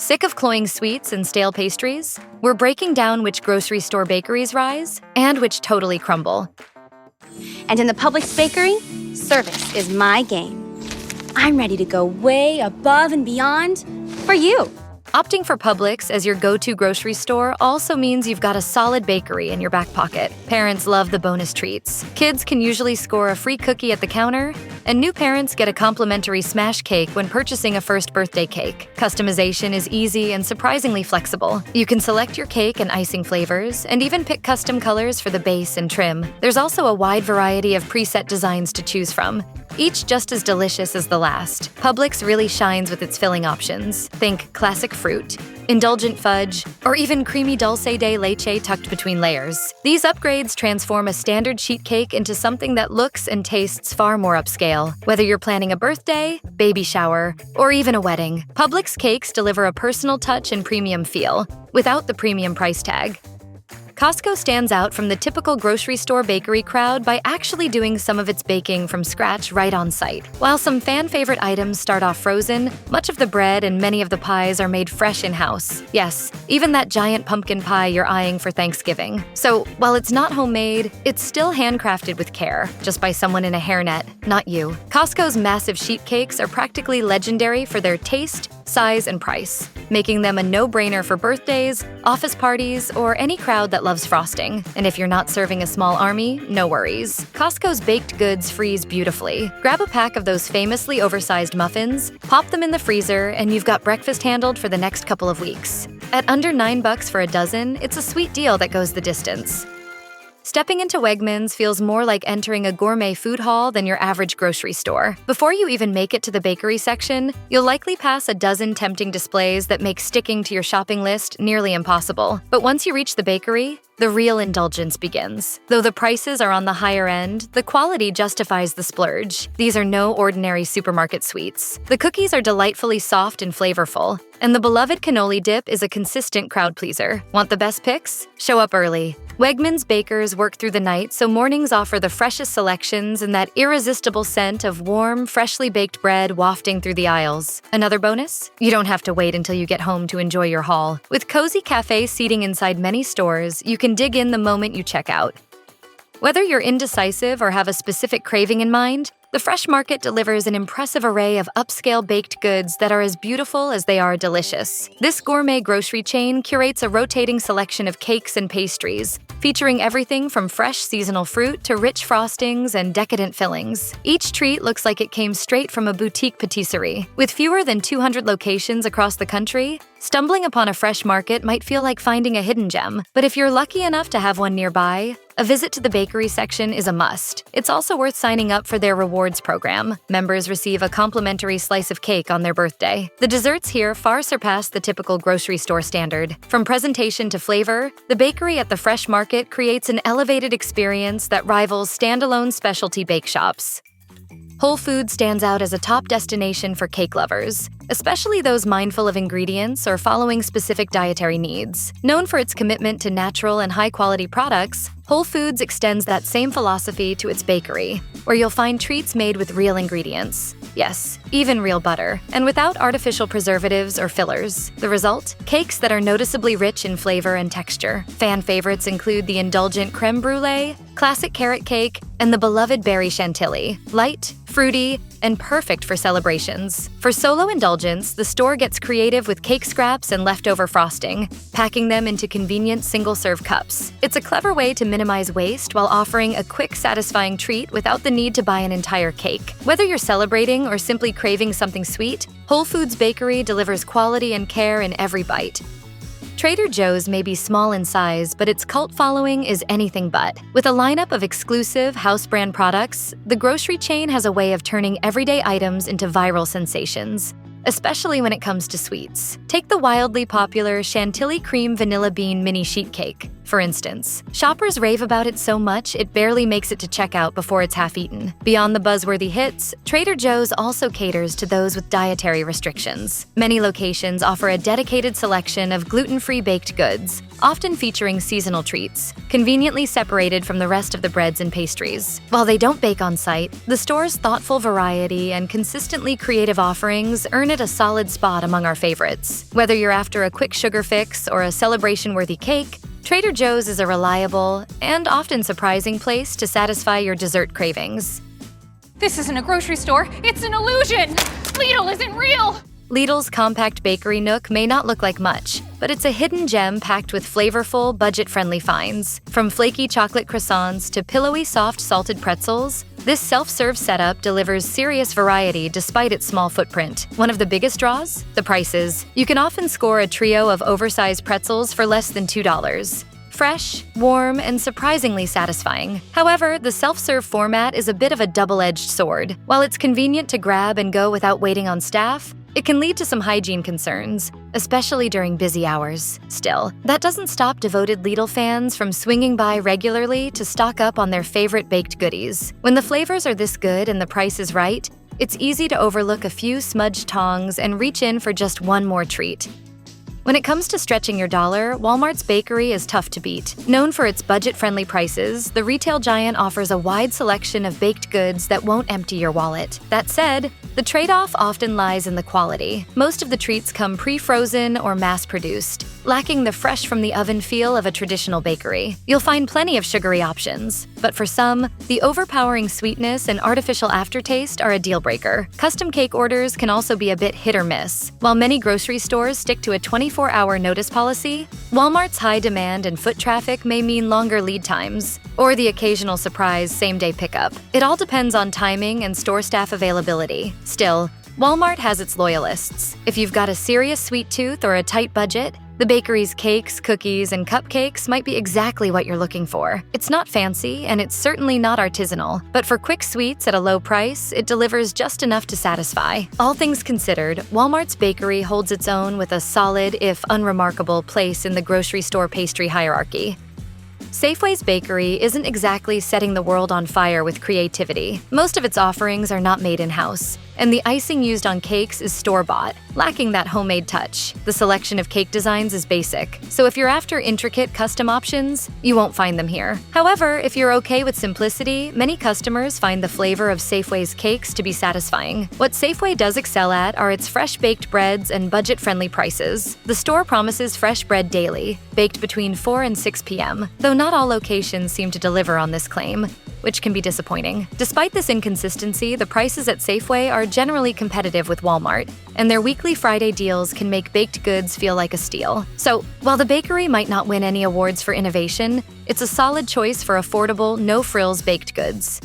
Sick of cloying sweets and stale pastries? We're breaking down which grocery store bakeries rise and which totally crumble. And in the Publix bakery, service is my game. I'm ready to go way above and beyond for you. Opting for Publix as your go-to grocery store also means you've got a solid bakery in your back pocket. Parents love the bonus treats. Kids can usually score a free cookie at the counter, and new parents get a complimentary smash cake when purchasing a first birthday cake. Customization is easy and surprisingly flexible. You can select your cake and icing flavors, and even pick custom colors for the base and trim. There's also a wide variety of preset designs to choose from, each just as delicious as the last. Publix really shines with its filling options. Think classic fruit, indulgent fudge, or even creamy dulce de leche tucked between layers. These upgrades transform a standard sheet cake into something that looks and tastes far more upscale. Whether you're planning a birthday, baby shower, or even a wedding, Publix cakes deliver a personal touch and premium feel, without the premium price tag. Costco stands out from the typical grocery store bakery crowd by actually doing some of its baking from scratch right on site. While some fan-favorite items start off frozen, much of the bread and many of the pies are made fresh in-house. Yes, even that giant pumpkin pie you're eyeing for Thanksgiving. So, while it's not homemade, it's still handcrafted with care, just by someone in a hairnet, not you. Costco's massive sheet cakes are practically legendary for their taste, size, and price, making them a no-brainer for birthdays, office parties, or any crowd that loves frosting. And if you're not serving a small army, no worries. Costco's baked goods freeze beautifully. Grab a pack of those famously oversized muffins, pop them in the freezer, and you've got breakfast handled for the next couple of weeks. At under $9 for a dozen, it's a sweet deal that goes the distance. Stepping into Wegmans feels more like entering a gourmet food hall than your average grocery store. Before you even make it to the bakery section, you'll likely pass a dozen tempting displays that make sticking to your shopping list nearly impossible. But once you reach the bakery, the real indulgence begins. Though the prices are on the higher end, the quality justifies the splurge. These are no ordinary supermarket sweets. The cookies are delightfully soft and flavorful, and the beloved cannoli dip is a consistent crowd pleaser. Want the best picks? Show up early. Wegmans bakers work through the night, so mornings offer the freshest selections and that irresistible scent of warm, freshly baked bread wafting through the aisles. Another bonus? You don't have to wait until you get home to enjoy your haul. With cozy cafe seating inside many stores, you can dig in the moment you check out. Whether you're indecisive or have a specific craving in mind, the Fresh Market delivers an impressive array of upscale baked goods that are as beautiful as they are delicious. This gourmet grocery chain curates a rotating selection of cakes and pastries, featuring everything from fresh seasonal fruit to rich frostings and decadent fillings. Each treat looks like it came straight from a boutique patisserie. With fewer than 200 locations across the country, stumbling upon a Fresh Market might feel like finding a hidden gem. But if you're lucky enough to have one nearby, a visit to the bakery section is a must. It's also worth signing up for their rewards program. Members receive a complimentary slice of cake on their birthday. The desserts here far surpass the typical grocery store standard. From presentation to flavor, the bakery at the Fresh Market creates an elevated experience that rivals standalone specialty bake shops. Whole Foods stands out as a top destination for cake lovers, especially those mindful of ingredients or following specific dietary needs. Known for its commitment to natural and high-quality products, Whole Foods extends that same philosophy to its bakery, where you'll find treats made with real ingredients. Yes, even real butter, and without artificial preservatives or fillers. The result? Cakes that are noticeably rich in flavor and texture. Fan favorites include the indulgent creme brulee, classic carrot cake, and the beloved berry chantilly. Light, fruity, and perfect for celebrations. For solo indulgence, the store gets creative with cake scraps and leftover frosting, packing them into convenient single-serve cups. It's a clever way to minimize waste while offering a quick, satisfying treat without the need to buy an entire cake. Whether you're celebrating or simply craving something sweet, Whole Foods Bakery delivers quality and care in every bite. Trader Joe's may be small in size, but its cult following is anything but. With a lineup of exclusive house brand products, the grocery chain has a way of turning everyday items into viral sensations, especially when it comes to sweets. Take the wildly popular Chantilly Cream Vanilla Bean Mini Sheet Cake. for instance. Shoppers rave about it so much it barely makes it to checkout before it's half eaten. Beyond the buzzworthy hits, Trader Joe's also caters to those with dietary restrictions. Many locations offer a dedicated selection of gluten-free baked goods, often featuring seasonal treats, conveniently separated from the rest of the breads and pastries. While they don't bake on site, the store's thoughtful variety and consistently creative offerings earn it a solid spot among our favorites. Whether you're after a quick sugar fix or a celebration-worthy cake, Trader Joe's is a reliable and often surprising place to satisfy your dessert cravings. This isn't a grocery store, it's an illusion! Lidl isn't real! Lidl's compact bakery nook may not look like much, but it's a hidden gem packed with flavorful, budget-friendly finds. From flaky chocolate croissants to pillowy soft salted pretzels, this self-serve setup delivers serious variety despite its small footprint. One of the biggest draws? The prices. You can often score a trio of oversized pretzels for less than $2. Fresh, warm, and surprisingly satisfying. However, the self-serve format is a bit of a double-edged sword. While it's convenient to grab and go without waiting on staff, it can lead to some hygiene concerns, especially during busy hours. Still, that doesn't stop devoted Lidl fans from swinging by regularly to stock up on their favorite baked goodies. When the flavors are this good and the price is right, it's easy to overlook a few smudged tongs and reach in for just one more treat. When it comes to stretching your dollar, Walmart's bakery is tough to beat. Known for its budget-friendly prices, the retail giant offers a wide selection of baked goods that won't empty your wallet. That said, the trade-off often lies in the quality. Most of the treats come pre-frozen or mass-produced, lacking the fresh-from-the-oven feel of a traditional bakery. You'll find plenty of sugary options, but for some, the overpowering sweetness and artificial aftertaste are a deal-breaker. Custom cake orders can also be a bit hit or miss. While many grocery stores stick to a 24-hour notice policy, Walmart's high demand and foot traffic may mean longer lead times, or the occasional surprise same-day pickup. It all depends on timing and store staff availability. Still, Walmart has its loyalists. If you've got a serious sweet tooth or a tight budget, the bakery's cakes, cookies, and cupcakes might be exactly what you're looking for. It's not fancy, and it's certainly not artisanal, but for quick sweets at a low price, it delivers just enough to satisfy. All things considered, Walmart's bakery holds its own with a solid, if unremarkable, place in the grocery store pastry hierarchy. Safeway's bakery isn't exactly setting the world on fire with creativity. Most of its offerings are not made in-house, and the icing used on cakes is store-bought, lacking that homemade touch. The selection of cake designs is basic, so if you're after intricate custom options, you won't find them here. However, if you're okay with simplicity, many customers find the flavor of Safeway's cakes to be satisfying. What Safeway does excel at are its fresh-baked breads and budget-friendly prices. The store promises fresh bread daily, baked between 4 and 6 p.m., though not all locations seem to deliver on this claim, which can be disappointing. Despite this inconsistency, the prices at Safeway are generally competitive with Walmart, and their weekly Friday deals can make baked goods feel like a steal. So, while the bakery might not win any awards for innovation, it's a solid choice for affordable, no-frills baked goods.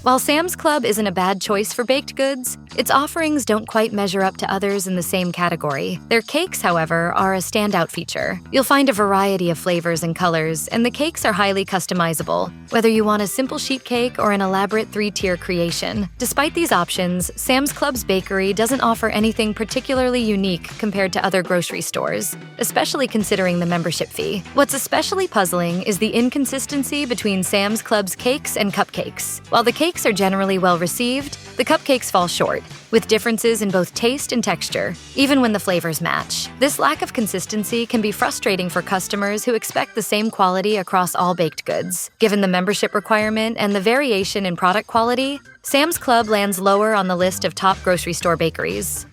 While Sam's Club isn't a bad choice for baked goods, its offerings don't quite measure up to others in the same category. Their cakes, however, are a standout feature. You'll find a variety of flavors and colors, and the cakes are highly customizable, whether you want a simple sheet cake or an elaborate 3-tier creation. Despite these options, Sam's Club's bakery doesn't offer anything particularly unique compared to other grocery stores, especially considering the membership fee. What's especially puzzling is the inconsistency between Sam's Club's cakes and cupcakes. While the cakes are generally well-received, the cupcakes fall short, with differences in both taste and texture, even when the flavors match. This lack of consistency can be frustrating for customers who expect the same quality across all baked goods. Given the membership requirement and the variation in product quality, Sam's Club lands lower on the list of top grocery store bakeries.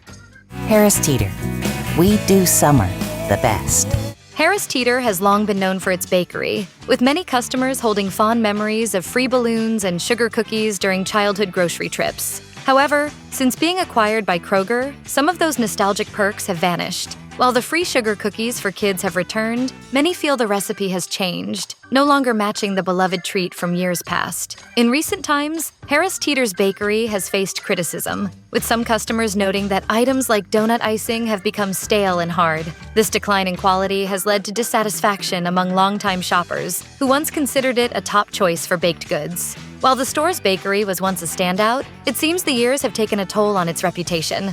Harris Teeter. We do summer the best. Harris Teeter has long been known for its bakery, with many customers holding fond memories of free balloons and sugar cookies during childhood grocery trips. However, since being acquired by Kroger, some of those nostalgic perks have vanished. While the free sugar cookies for kids have returned, many feel the recipe has changed, no longer matching the beloved treat from years past. In recent times, Harris Teeter's bakery has faced criticism, with some customers noting that items like donut icing have become stale and hard. This decline in quality has led to dissatisfaction among longtime shoppers, who once considered it a top choice for baked goods. While the store's bakery was once a standout, it seems the years have taken a toll on its reputation.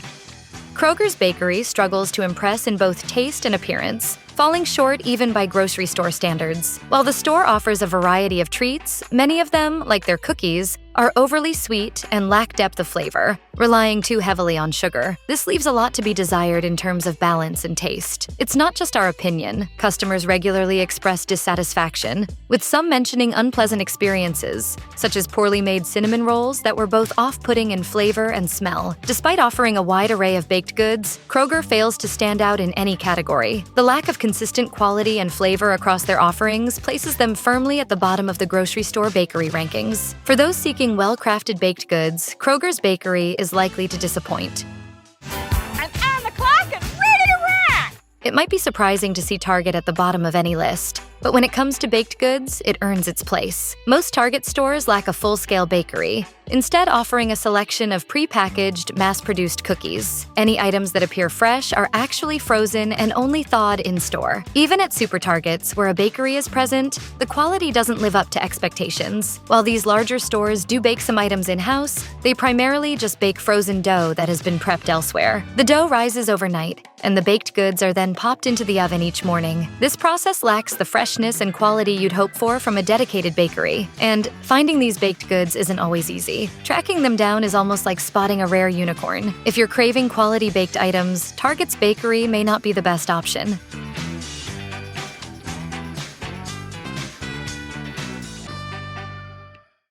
Kroger's bakery struggles to impress in both taste and appearance, falling short even by grocery store standards. While the store offers a variety of treats, many of them, like their cookies, are overly sweet and lack depth of flavor, relying too heavily on sugar. This leaves a lot to be desired in terms of balance and taste. It's not just our opinion. Customers regularly express dissatisfaction, with some mentioning unpleasant experiences, such as poorly made cinnamon rolls that were both off-putting in flavor and smell. Despite offering a wide array of baked goods, Kroger fails to stand out in any category. The lack of consistent quality and flavor across their offerings places them firmly at the bottom of the grocery store bakery rankings. For those seeking well-crafted baked goods, Kroger's bakery is likely to disappoint. I'm on the clock and ready to rock! It might be surprising to see Target at the bottom of any list, but when it comes to baked goods, it earns its place. Most Target stores lack a full-scale bakery, instead offering a selection of pre-packaged, mass-produced cookies. Any items that appear fresh are actually frozen and only thawed in-store. Even at super Targets, where a bakery is present, the quality doesn't live up to expectations. While these larger stores do bake some items in-house, they primarily just bake frozen dough that has been prepped elsewhere. The dough rises overnight, and the baked goods are then popped into the oven each morning. This process lacks the freshness and quality you'd hope for from a dedicated bakery, and finding these baked goods isn't always easy. Tracking them down is almost like spotting a rare unicorn. If you're craving quality baked items, Target's bakery may not be the best option.